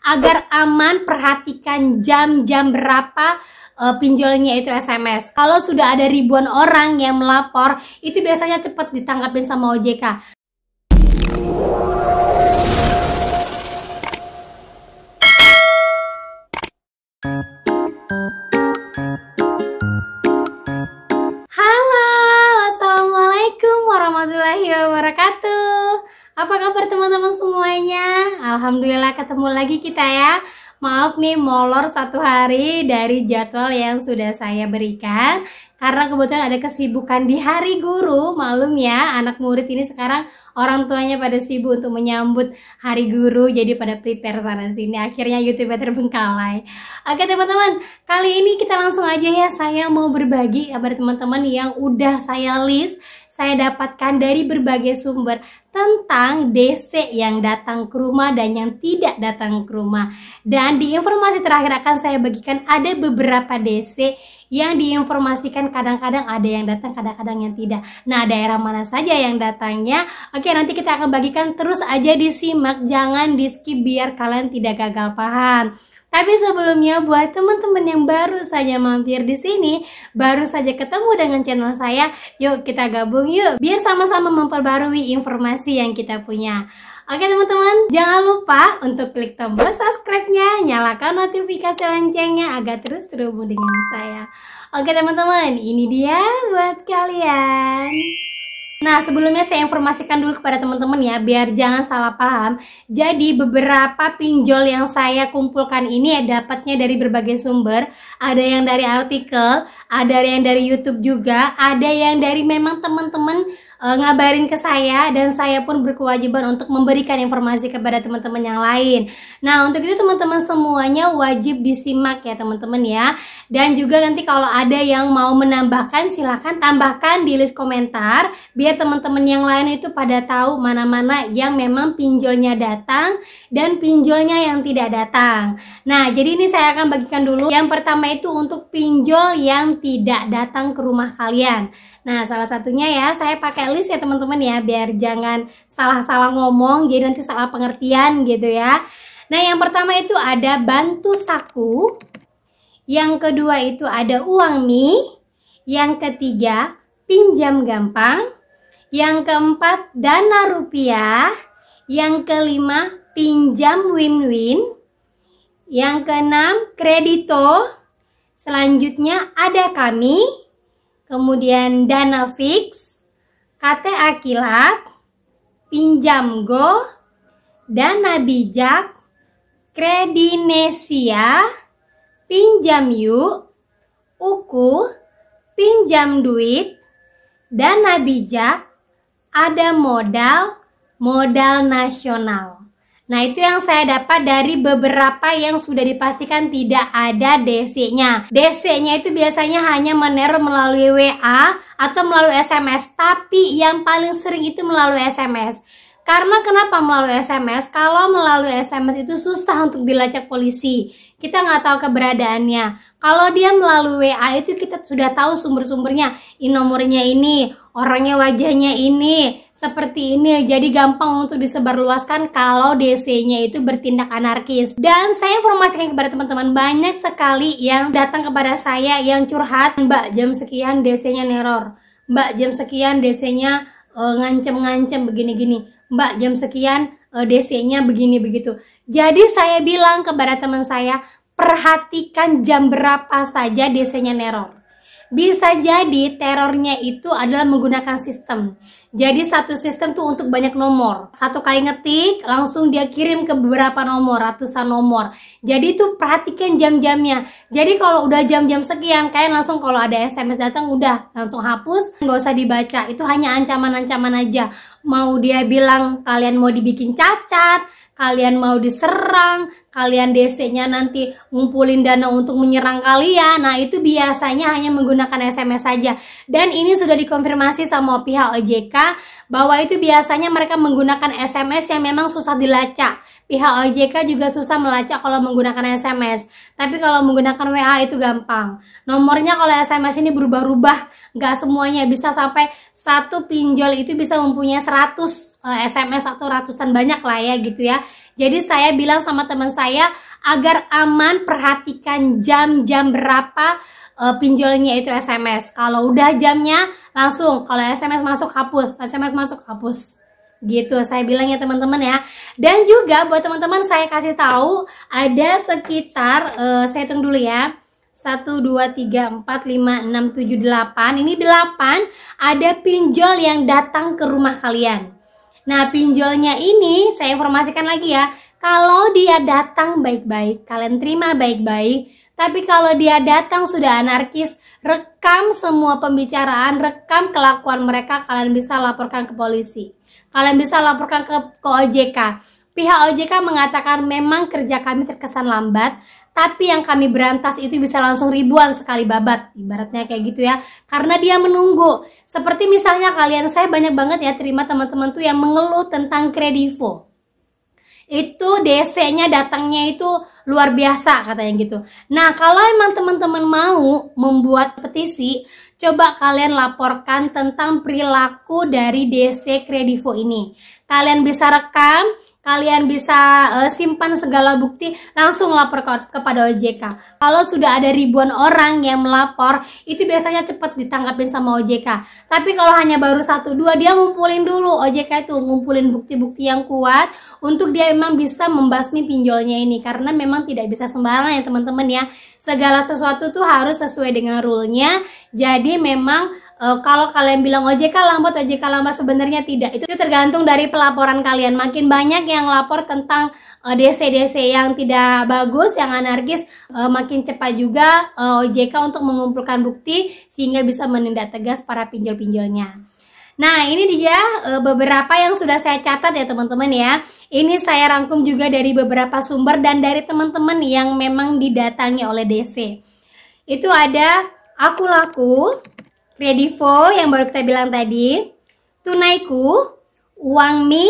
Agar aman, perhatikan jam-jam berapa pinjolnya itu SMS. Kalau sudah ada ribuan orang yang melapor, itu biasanya cepat ditangkapin sama OJK. Halo, assalamualaikum warahmatullahi wabarakatuh. Apa kabar teman-teman semuanya? Alhamdulillah ketemu lagi kita ya. Maaf nih molor satu hari dari jadwal yang sudah saya berikan karena kebetulan ada kesibukan di hari guru. Malum ya, anak murid ini sekarang orang tuanya pada sibuk untuk menyambut hari guru, jadi pada prepare sana sini. Akhirnya YouTube terbengkalai. Oke teman-teman, kali ini kita langsung aja ya. Saya mau berbagi kepada teman-teman yang udah saya list, saya dapatkan dari berbagai sumber tentang DC yang datang ke rumah dan yang tidak datang ke rumah. Dan di informasi terakhir akan saya bagikan ada beberapa DC yang diinformasikan, kadang-kadang ada yang datang, kadang-kadang yang tidak. Nah, daerah mana saja yang datangnya? Oke, nanti kita akan bagikan, terus aja disimak, jangan di skip biar kalian tidak gagal paham. Tapi sebelumnya buat teman-teman yang baru saja mampir di sini, baru saja ketemu dengan channel saya, yuk kita gabung yuk, biar sama-sama memperbarui informasi yang kita punya. Oke teman-teman, jangan lupa untuk klik tombol subscribe-nya, nyalakan notifikasi loncengnya agar terus terhubung dengan saya. Oke teman-teman, ini dia buat kalian. Nah, sebelumnya saya informasikan dulu kepada teman-teman ya, biar jangan salah paham. Jadi beberapa pinjol yang saya kumpulkan ini ya dapatnya dari berbagai sumber. Ada yang dari artikel, ada yang dari YouTube juga, ada yang dari memang teman-teman ngabarin ke saya, dan saya pun berkewajiban untuk memberikan informasi kepada teman-teman yang lain. Nah, untuk itu teman-teman semuanya wajib disimak ya teman-teman ya. Dan juga nanti kalau ada yang mau menambahkan, silahkan tambahkan di list komentar, biar teman-teman yang lain itu pada tahu mana-mana yang memang pinjolnya datang dan pinjolnya yang tidak datang. Nah, jadi ini saya akan bagikan dulu. Yang pertama itu untuk pinjol yang tidak datang ke rumah kalian. Nah, salah satunya ya, saya pakai list ya teman-teman ya, biar jangan salah-salah ngomong, jadi nanti salah pengertian gitu ya. Nah, yang pertama itu ada bantu saku. Yang kedua itu ada uang mie. Yang ketiga, pinjam gampang. Yang keempat, dana rupiah. Yang kelima, pinjam win-win. Yang keenam, kredito. Selanjutnya ada kami. Kemudian dana fix, KTA kilat, pinjam go, dana bijak, kredinesia, pinjam yuk, uku, pinjam duit, dana bijak, ada modal, modal nasional. Nah, itu yang saya dapat dari beberapa yang sudah dipastikan tidak ada DC-nya. DC-nya itu biasanya hanya meneror melalui WA atau melalui SMS. Tapi yang paling sering itu melalui SMS. Karena kenapa melalui SMS? Kalau melalui SMS itu susah untuk dilacak polisi. Kita nggak tahu keberadaannya. Kalau dia melalui WA itu kita sudah tahu sumber-sumbernya. Ini nomornya ini, orangnya wajahnya ini, seperti ini. Jadi gampang untuk disebarluaskan kalau DC-nya itu bertindak anarkis. Dan saya informasikan kepada teman-teman, banyak sekali yang datang kepada saya yang curhat, Mbak jam sekian DC-nya neror, Mbak jam sekian DC-nya ngancem-ngancem begini-gini, Mbak jam sekian DC-nya begini begitu. Jadi saya bilang kepada teman saya, perhatikan jam berapa saja DC-nya neror. Bisa jadi terornya itu adalah menggunakan sistem. Jadi satu sistem tuh untuk banyak nomor. Satu kali ngetik langsung dia kirim ke beberapa nomor, ratusan nomor. Jadi tuh perhatikan jam-jamnya. Jadi kalau udah jam-jam sekian, kalian langsung kalau ada SMS datang udah langsung hapus, nggak usah dibaca. Itu hanya ancaman-ancaman aja. Mau dia bilang kalian mau dibikin cacat, kalian mau diserang, kalian DC-nya nanti ngumpulin dana untuk menyerang kalian. Nah, itu biasanya hanya menggunakan SMS saja. Dan ini sudah dikonfirmasi sama pihak OJK bahwa itu biasanya mereka menggunakan SMS yang memang susah dilacak. Pihak OJK juga susah melacak kalau menggunakan SMS. Tapi kalau menggunakan WA itu gampang. Nomornya kalau SMS ini berubah-ubah, nggak semuanya. Bisa sampai satu pinjol itu bisa mempunyai 100 SMS atau ratusan banyak lah ya gitu ya. Jadi saya bilang sama teman saya agar aman, perhatikan jam-jam berapa pinjolnya itu SMS. Kalau udah jamnya langsung, kalau SMS masuk hapus, SMS masuk hapus. Gitu saya bilang ya teman-teman ya. Dan juga buat teman-teman saya kasih tahu ada sekitar saya hitung dulu ya. 1, 2, 3, 4, 5, 6, 7, 8. Ini 8 ada pinjol yang datang ke rumah kalian. Nah, pinjolnya ini saya informasikan lagi ya. Kalau dia datang baik-baik, kalian terima baik-baik. Tapi kalau dia datang sudah anarkis, rekam semua pembicaraan, rekam kelakuan mereka, kalian bisa laporkan ke polisi. Kalian bisa laporkan ke OJK. Pihak OJK mengatakan memang kerja kami terkesan lambat, tapi yang kami berantas itu bisa langsung ribuan sekali babat. Ibaratnya kayak gitu ya. Karena dia menunggu. Seperti misalnya kalian, saya banyak banget ya terima teman-teman tuh yang mengeluh tentang Kredivo. Itu DC-nya datangnya itu luar biasa katanya gitu. Nah, kalau emang teman-teman mau membuat petisi, coba kalian laporkan tentang perilaku dari DC Kredivo ini. Kalian bisa rekam, kalian bisa simpan segala bukti, langsung lapor kepada OJK. Kalau sudah ada ribuan orang yang melapor, itu biasanya cepat ditangkapin sama OJK. Tapi kalau hanya baru 1-2, dia ngumpulin dulu. OJK itu ngumpulin bukti-bukti yang kuat untuk dia memang bisa membasmi pinjolnya ini. Karena memang tidak bisa sembarangan ya teman-teman ya. Segala sesuatu tuh harus sesuai dengan rule-nya. Jadi memang kalau kalian bilang OJK lambat sebenarnya tidak. Itu tergantung dari pelaporan kalian. Makin banyak yang lapor tentang DC-DC yang tidak bagus, yang anarkis, makin cepat juga OJK untuk mengumpulkan bukti sehingga bisa menindak tegas para pinjol-pinjolnya. Nah, ini dia beberapa yang sudah saya catat ya teman-teman ya. Ini saya rangkum juga dari beberapa sumber dan dari teman-teman yang memang didatangi oleh DC. Itu ada Aku Laku, Kredivo yang baru kita bilang tadi, Tunaiku, Uangmi,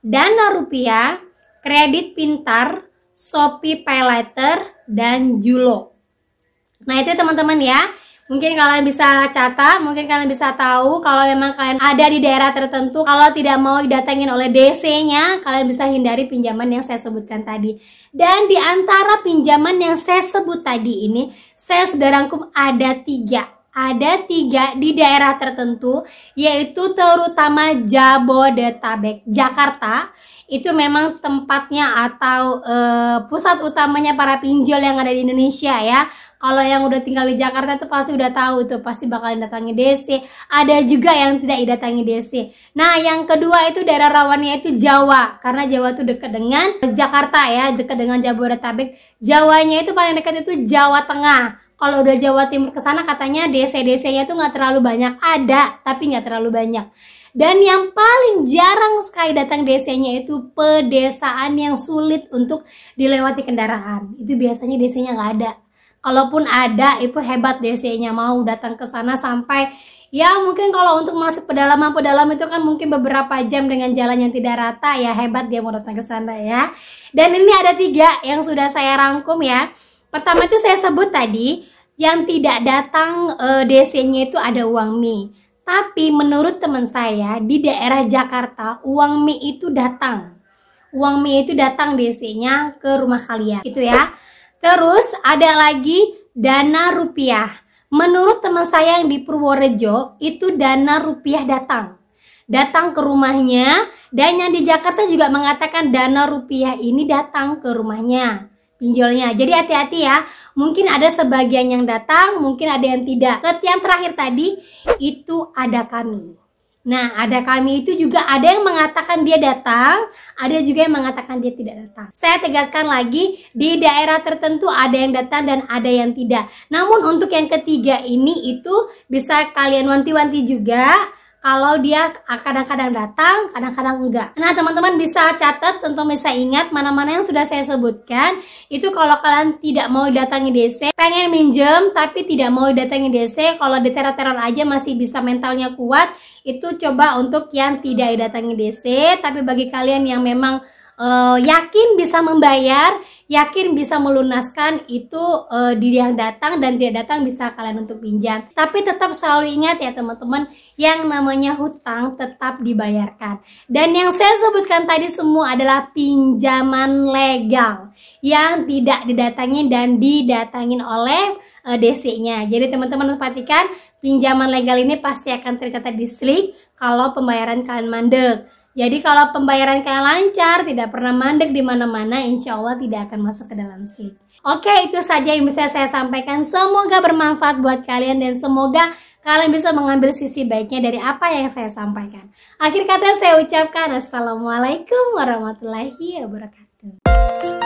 Dana Rupiah, Kredit Pintar, Shopee Paylater, dan Julo. Nah, itu teman-teman ya. Mungkin kalian bisa catat, mungkin kalian bisa tahu kalau memang kalian ada di daerah tertentu, kalau tidak mau didatengin oleh DC-nya, kalian bisa hindari pinjaman yang saya sebutkan tadi. Dan di antara pinjaman yang saya sebut tadi ini, saya sudah rangkum ada 3. Ada 3 di daerah tertentu, yaitu terutama Jabodetabek. Jakarta itu memang tempatnya atau pusat utamanya para pinjol yang ada di Indonesia ya. Kalau yang udah tinggal di Jakarta itu pasti udah tahu itu pasti bakalan datangi DC. Ada juga yang tidak didatangi DC. Nah, yang kedua itu daerah rawannya itu Jawa, karena Jawa itu dekat dengan Jakarta ya, dekat dengan Jabodetabek. Jawanya itu paling dekat itu Jawa Tengah. Kalau udah Jawa Timur ke sana katanya DC-DC-nya itu nggak terlalu banyak, ada tapi nggak terlalu banyak. Dan yang paling jarang sekali datang DC-nya itu pedesaan yang sulit untuk dilewati kendaraan. Itu biasanya DC-nya nggak ada. Kalaupun ada, itu hebat DC-nya mau datang ke sana sampai ya mungkin kalau untuk masuk pedalaman itu kan mungkin beberapa jam dengan jalan yang tidak rata, ya hebat dia mau datang ke sana ya. Dan ini ada 3 yang sudah saya rangkum ya. Pertama itu saya sebut tadi, yang tidak datang DC-nya itu ada Uangmi. Tapi menurut teman saya di daerah Jakarta, Uangmi itu datang. Uangmi itu datang DC-nya ke rumah kalian, gitu ya. Terus ada lagi Dana Rupiah. Menurut teman saya yang di Purworejo, itu Dana Rupiah datang ke rumahnya. Dan yang di Jakarta juga mengatakan Dana Rupiah ini datang ke rumahnya pinjolnya. Jadi hati-hati ya. Mungkin ada sebagian yang datang, mungkin ada yang tidak. Yang terakhir tadi itu ada kami. Nah, ada kami itu juga ada yang mengatakan dia datang, ada juga yang mengatakan dia tidak datang. Saya tegaskan lagi, di daerah tertentu ada yang datang dan ada yang tidak. Namun untuk yang ketiga ini itu bisa kalian wanti-wanti juga. Kalau dia kadang-kadang datang, kadang-kadang enggak. Nah, teman-teman bisa catat, tentu bisa ingat mana-mana yang sudah saya sebutkan. Itu kalau kalian tidak mau datangi DC, pengen minjem tapi tidak mau datangi DC, kalau diteror-teror aja masih bisa mentalnya kuat, itu coba untuk yang tidak datangi DC. Tapi bagi kalian yang memang yakin bisa membayar, yakin bisa melunaskan itu di yang datang dan tidak datang bisa kalian untuk pinjam. Tapi tetap selalu ingat ya teman-teman, yang namanya hutang tetap dibayarkan. Dan yang saya sebutkan tadi semua adalah pinjaman legal yang tidak didatangi dan didatangin oleh DC-nya. Jadi teman-teman perhatikan, pinjaman legal ini pasti akan tercatat di SLIK kalau pembayaran kalian mandek. Jadi kalau pembayaran kalian lancar, tidak pernah mandek di mana-mana, insya Allah tidak akan masuk ke dalam SLIK. Oke, itu saja yang bisa saya sampaikan. Semoga bermanfaat buat kalian dan semoga kalian bisa mengambil sisi baiknya dari apa yang saya sampaikan. Akhir kata saya ucapkan Assalamualaikum warahmatullahi wabarakatuh.